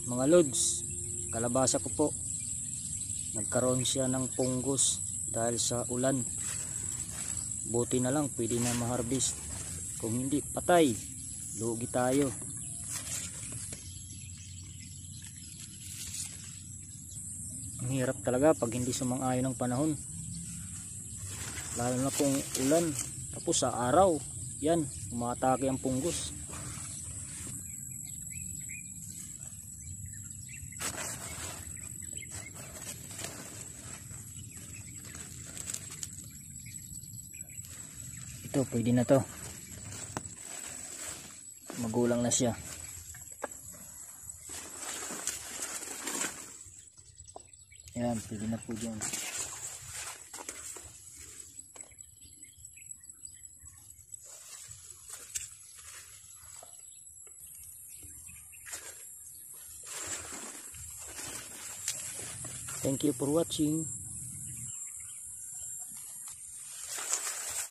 Mga lods, kalabasa ko po, nagkaroon siya ng punggos dahil sa ulan. Buti na lang pwede na ma-harvest, kung hindi patay, lugi tayo. Ang hirap talaga pag hindi sumang-ayon ng panahon, lalo na kung ulan, tapos sa araw yan, umatake ang punggos. Ito, pwede na to, magulang na siya. Yan, pwede na po dyan. Thank you for watching.